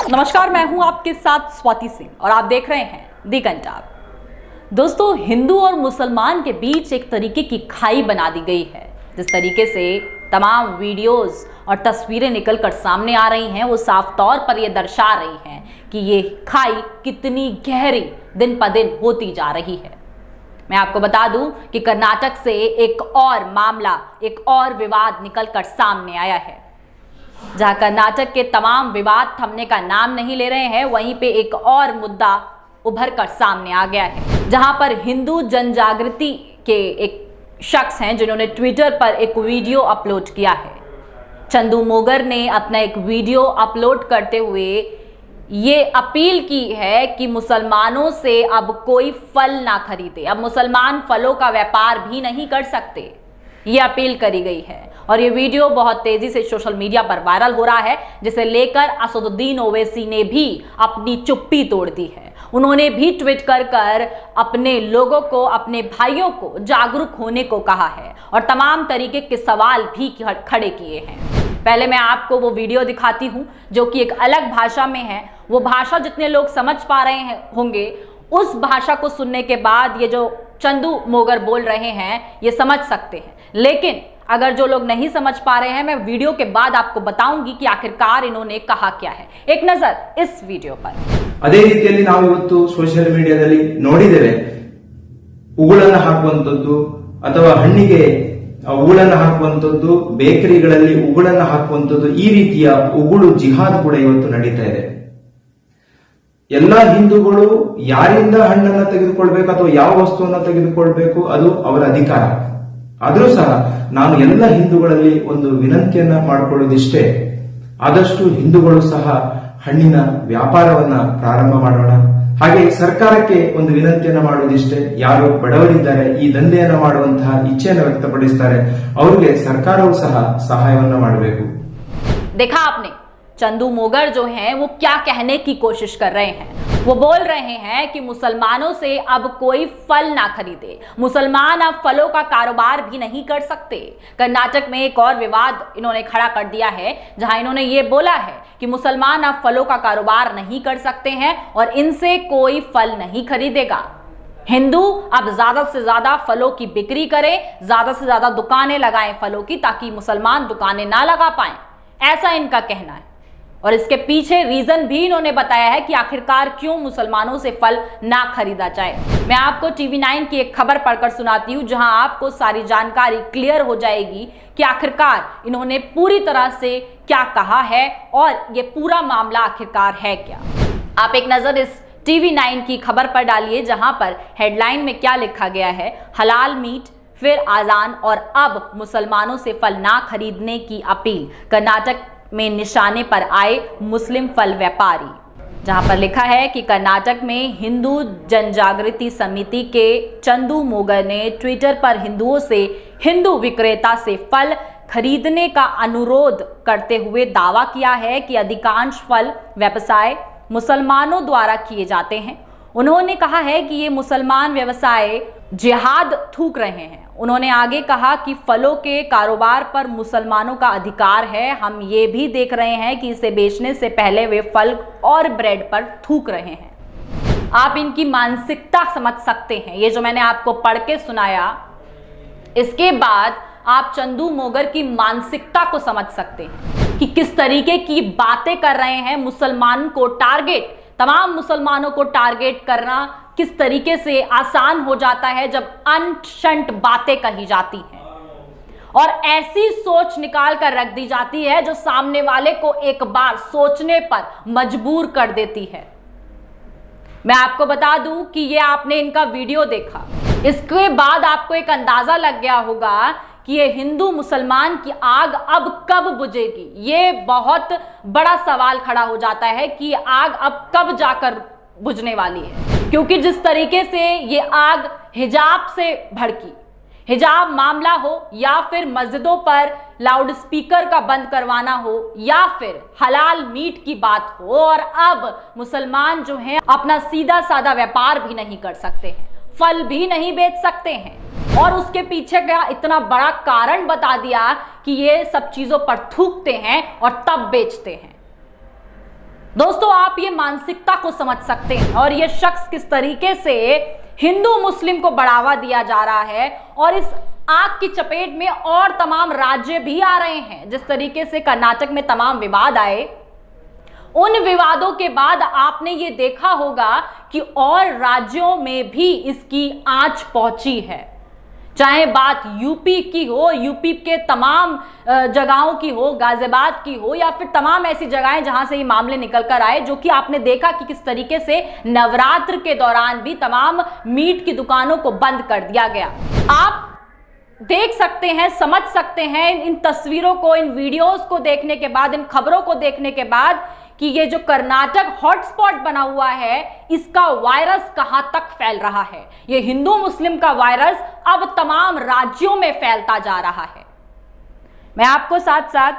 नमस्कार, मैं हूं आपके साथ स्वाति सिंह और आप देख रहे हैं दी कंटाप। दोस्तों, हिंदू और मुसलमान के बीच एक तरीके की खाई बना दी गई है। जिस तरीके से तमाम वीडियोस और तस्वीरें निकलकर सामने आ रही हैं, वो साफ तौर पर यह दर्शा रही हैं कि ये खाई कितनी गहरी दिन ब दिन होती जा रही है। मैं आपको बता दूं कि कर्नाटक से एक और मामला, एक और विवाद निकलकर सामने आया है। जहां कर्नाटक के तमाम विवाद थमने का नाम नहीं ले रहे हैं, वहीं पे एक और मुद्दा उभर कर सामने आ गया है, जहां पर हिंदू जनजागृति के एक शख्स हैं जिन्होंने ट्विटर पर एक वीडियो अपलोड किया है। चंदू मोगर ने अपना एक वीडियो अपलोड करते हुए ये अपील की है कि मुसलमानों से अब कोई फल ना खरीदे, अब मुसलमान फलों का व्यापार भी नहीं कर सकते, ये अपील करी गई है। और ये वीडियो बहुत तेजी से सोशल मीडिया पर वायरल हो रहा है, जिसे लेकर असदुद्दीन ओवैसी ने भी अपनी चुप्पी तोड़ दी है। उन्होंने भी ट्वीट कर अपने लोगों को, अपने भाइयों को जागरूक होने को कहा है और तमाम तरीके के सवाल भी खड़े किए हैं। पहले मैं आपको वो वीडियो दिखाती हूँ जो कि एक अलग भाषा में है। वो भाषा जितने लोग समझ पा रहे होंगे, उस भाषा को सुनने के बाद ये जो चंदू मोगर बोल रहे हैं ये समझ सकते हैं। लेकिन अगर जो लोग नहीं समझ पा रहे हैं, मैं वीडियो के बाद आपको बताऊंगी कि आखिरकार इन्होंने कहा क्या है। एक नजर इस वीडियो पर। ಅದೇ ರೀತಿಯಲ್ಲಿ ನಾವು ಇವತ್ತು ಸೋಷಿಯಲ್ ಮೀಡಿಯಾದಲ್ಲಿ ನೋಡಿದ್ದೇವೆ, ಉಗುಳನ್ನು ಹಾಕುವಂತದ್ದು ಅಥವಾ ಹಣ್ಣಿಗೆ ಉಗುಳನ್ನು ಹಾಕುವಂತದ್ದು, ಬೇಕರಿಗಳಲ್ಲಿ ಉಗುಳನ್ನು ಹಾಕುವಂತದ್ದು, ಈ ರೀತಿಯ ಉಗುಳು ಜಿಹಾದ್ ಕೂಡ ಇವತ್ತು ನಡೀತಾ ಇದೆ। ಎಲ್ಲಾ ಹಿಂದೂಗಳು ಯಾರಿಂದ ಹಣ್ಣನ್ನ ತೆಗೆದುಕೊಳ್ಬೇಕು ಅಥವಾ ಯಾವ ವಸ್ತುವನ್ನ ತೆಗೆದುಕೊಳ್ಬೇಕು ಅದು ಅವರ ಅಧಿಕಾರ। ಆದರೂ ಸಹ ನಾನು ಎಲ್ಲ ಹಿಂದೂಗಳಲ್ಲಿ ಒಂದು ವಿನಂತಿಯನ್ನ ಮಾಡಿಕೊಳ್ಳುವುದಿಷ್ಟೇ, ಆದಷ್ಟು ಹಿಂದೂಗಳು ಸಹ ಹಣ್ಣಿನ ವ್ಯಾಪಾರವನ್ನ ಪ್ರಾರಂಭ ಮಾಡೋಣ। ಹಾಗೆ ಸರ್ಕಾರಕ್ಕೆ ಒಂದು ವಿನಂತಿಯನ್ನ ಮಾಡುವುದಿಷ್ಟೇ, ಯಾರು ಬಡವರಿದ್ದಾರೆ, ಈ ದಂಧೆಯನ್ನ ಮಾಡುವಂತಹ ಇಚ್ಛೆಯನ್ನು ವ್ಯಕ್ತಪಡಿಸುತ್ತಾರೆ, ಅವರಿಗೆ ಸರ್ಕಾರವು ಸಹ ಸಹಾಯವನ್ನ ಮಾಡಬೇಕು। देखा आपने, चंदू मोगर जो हैं वो क्या कहने की कोशिश कर रहे हैं। वो बोल रहे हैं कि मुसलमानों से अब कोई फल ना खरीदे, मुसलमान अब फलों का कारोबार भी नहीं कर सकते। कर्नाटक में एक और विवाद इन्होंने खड़ा कर दिया है, जहां इन्होंने ये बोला है कि मुसलमान अब फलों का कारोबार नहीं कर सकते हैं और इनसे कोई फल नहीं खरीदेगा। हिंदू अब ज्यादा से ज्यादा फलों की बिक्री करें, ज्यादा से ज्यादा दुकानें लगाएं फलों की, ताकि मुसलमान दुकानें ना लगा पाएं, ऐसा इनका कहना है। और इसके पीछे रीजन भी इन्होंने बताया है कि आखिरकार क्यों मुसलमानों से फल ना खरीदा जाए। मैं आपको TV9 की एक खबर पढ़कर सुनाती हूं, जहां आपको सारी जानकारी क्लियर हो जाएगी कि आखिरकार इन्होंने पूरी तरह से क्या कहा है और ये पूरा मामला आखिरकार है क्या। आप एक नजर इस TV9 की खबर पर डालिए, जहां पर हेडलाइन में क्या लिखा गया है, हलाल मीट फिर आजान और अब मुसलमानों से फल ना खरीदने की अपील, कर्नाटक में निशाने पर आए मुस्लिम फल व्यापारी। जहां पर लिखा है कि कर्नाटक में हिंदू जनजागृति समिति के चंदू मोगर ने ट्विटर पर हिंदुओं से हिंदू विक्रेता से फल खरीदने का अनुरोध करते हुए दावा किया है कि अधिकांश फल व्यवसाय मुसलमानों द्वारा किए जाते हैं। उन्होंने कहा है कि ये मुसलमान व्यवसाय जिहाद थूक रहे हैं। उन्होंने आगे कहा कि फलों के कारोबार पर मुसलमानों का अधिकार है, हम ये भी देख रहे हैं कि इसे बेचने से पहले वे फल और ब्रेड पर थूक रहे हैं। आप इनकी मानसिकता समझ सकते हैं। ये जो मैंने आपको पढ़ के सुनाया, इसके बाद आप चंदू मोगर की मानसिकता को समझ सकते हैं कि किस तरीके की बातें कर रहे हैं। मुसलमान को टारगेट, तमाम मुसलमानों को टारगेट करना किस तरीके से आसान हो जाता है जब अनशंट बातें कही जाती हैं और ऐसी सोच निकाल कर रख दी जाती है जो सामने वाले को एक बार सोचने पर मजबूर कर देती है। मैं आपको बता दूं कि ये आपने इनका वीडियो देखा, इसके बाद आपको एक अंदाजा लग गया होगा कि ये हिंदू मुसलमान की आग अब कब बुझेगी। ये बहुत बड़ा सवाल खड़ा हो जाता है कि ये आग अब कब जाकर बुझने वाली है, क्योंकि जिस तरीके से ये आग हिजाब से भड़की, हिजाब मामला हो या फिर मस्जिदों पर लाउड स्पीकर का बंद करवाना हो या फिर हलाल मीट की बात हो, और अब मुसलमान जो हैं अपना सीधा साधा व्यापार भी नहीं कर सकते हैं, फल भी नहीं बेच सकते हैं। और उसके पीछे का इतना बड़ा कारण बता दिया कि ये सब चीजों पर थूकते हैं और तब बेचते हैं। दोस्तों, आप ये मानसिकता को समझ सकते हैं और ये शख्स किस तरीके से हिंदू मुस्लिम को बढ़ावा दिया जा रहा है, और इस आग की चपेट में और तमाम राज्य भी आ रहे हैं। जिस तरीके से कर्नाटक में तमाम विवाद आए, उन विवादों के बाद आपने ये देखा होगा कि और राज्यों में भी इसकी आंच पहुंची है। चाहे बात यूपी की हो, यूपी के तमाम जगहों की हो, गाजियाबाद की हो, या फिर तमाम ऐसी जगहें जहां से ये मामले निकल कर आए, जो कि आपने देखा कि किस तरीके से नवरात्र के दौरान भी तमाम मीट की दुकानों को बंद कर दिया गया। आप देख सकते हैं, समझ सकते हैं इन तस्वीरों को, इन वीडियोस को देखने के बाद, इन खबरों को देखने के बाद कि ये जो कर्नाटक हॉटस्पॉट बना हुआ है, इसका वायरस कहां तक फैल रहा है। ये हिंदू मुस्लिम का वायरस अब तमाम राज्यों में फैलता जा रहा है। मैं आपको साथ साथ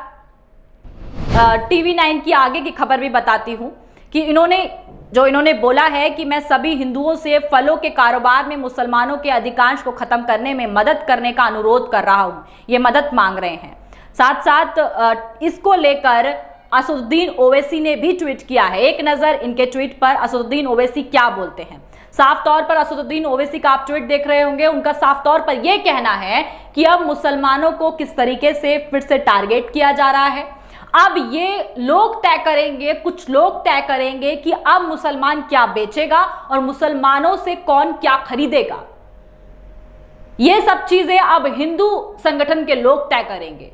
TV9 की आगे की खबर भी बताती हूं कि इन्होंने बोला है कि मैं सभी हिंदुओं से फलों के कारोबार में मुसलमानों के अधिकांश को खत्म करने में मदद करने का अनुरोध कर रहा हूं। ये मदद मांग रहे हैं। साथ साथ इसको लेकर असदुद्दीन ओवैसी ने भी ट्वीट किया है। एक नजर इनके ट्वीट पर असदुद्दीन ओवैसी क्या बोलते हैं। साफ तौर पर असदुद्दीन ओवैसी का आप ट्वीट देख रहे होंगे, उनका साफ तौर पर यह कहना है कि अब मुसलमानों को किस तरीके से फिर से टारगेट किया जा रहा है। अब ये लोग तय करेंगे, कुछ लोग तय करेंगे कि अब मुसलमान क्या बेचेगा और मुसलमानों से कौन क्या खरीदेगा। ये सब चीजें अब हिंदू संगठन के लोग तय करेंगे।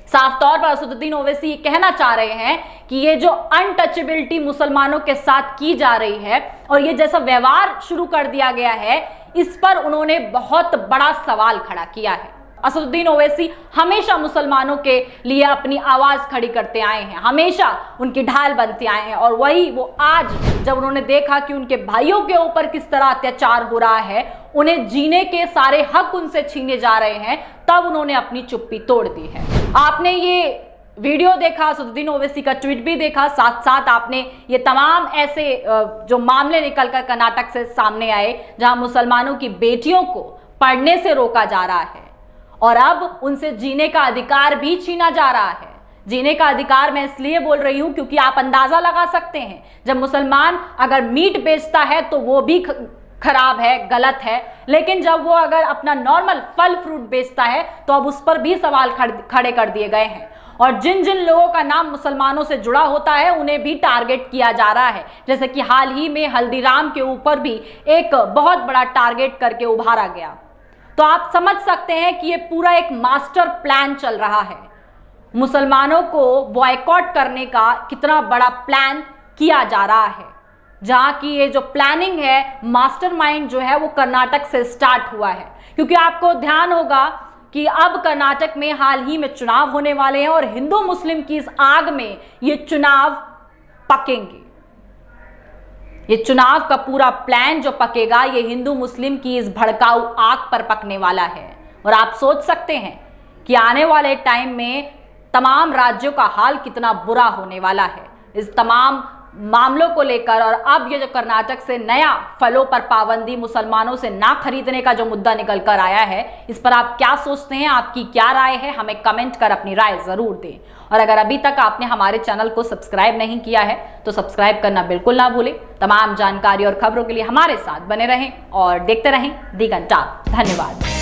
साफ तौर पर असदुद्दीन ओवैसी कहना चाह रहे हैं कि ये जो अनटचेबिलिटी मुसलमानों के साथ की जा रही है और ये जैसा व्यवहार शुरू कर दिया गया है, इस पर उन्होंने बहुत बड़ा सवाल खड़ा किया है। असदुद्दीन ओवैसी हमेशा मुसलमानों के लिए अपनी आवाज खड़ी करते आए हैं, हमेशा उनकी ढाल बनते आए हैं, और वही वो आज जब उन्होंने देखा कि उनके भाइयों के ऊपर किस तरह अत्याचार हो रहा है, उन्हें जीने के सारे हक उनसे छीने जा रहे हैं, तब उन्होंने अपनी चुप्पी तोड़ दी है। आपने ये वीडियो देखा, असदुद्दीन ओवैसी का ट्वीट भी देखा, साथ साथ आपने ये तमाम ऐसे जो मामले निकलकर कर्नाटक से सामने आए जहां मुसलमानों की बेटियों को पढ़ने से रोका जा रहा है और अब उनसे जीने का अधिकार भी छीना जा रहा है। जीने का अधिकार मैं इसलिए बोल रही हूं क्योंकि आप अंदाजा लगा सकते हैं, जब मुसलमान अगर मीट बेचता है तो वो भी खराब है, गलत है, लेकिन जब वो अगर अपना नॉर्मल फल फ्रूट बेचता है तो अब उस पर भी सवाल खड़े कर दिए गए हैं। और जिन जिन लोगों का नाम मुसलमानों से जुड़ा होता है उन्हें भी टारगेट किया जा रहा है। जैसे कि हाल ही में हल्दीराम के ऊपर भी एक बहुत बड़ा टारगेट करके उभारा गया। तो आप समझ सकते हैं कि ये पूरा एक मास्टर प्लान चल रहा है। मुसलमानों को बॉयकॉट करने का कितना बड़ा प्लान किया जा रहा है, जहां की ये जो प्लानिंग है, मास्टरमाइंड जो है वो कर्नाटक से स्टार्ट हुआ है। क्योंकि आपको ध्यान होगा कि अब कर्नाटक में हाल ही में चुनाव होने वाले हैं और हिंदू मुस्लिम की इस आग में ये चुनाव पकेंगे। ये चुनाव का पूरा प्लान जो पकेगा, ये हिंदू मुस्लिम की इस भड़काऊ आग पर पकने वाला है। और आप सोच सकते हैं कि आने वाले टाइम में तमाम राज्यों का हाल कितना बुरा होने वाला है इस तमाम मामलों को लेकर। और अब ये जो कर्नाटक से नया फलों पर पाबंदी, मुसलमानों से ना खरीदने का जो मुद्दा निकल कर आया है, इस पर आप क्या सोचते हैं, आपकी क्या राय है, हमें कमेंट कर अपनी राय जरूर दें। और अगर अभी तक आपने हमारे चैनल को सब्सक्राइब नहीं किया है तो सब्सक्राइब करना बिल्कुल ना भूलें। तमाम जानकारी और खबरों के लिए हमारे साथ बने रहें और देखते रहें दिगंत टाप। धन्यवाद।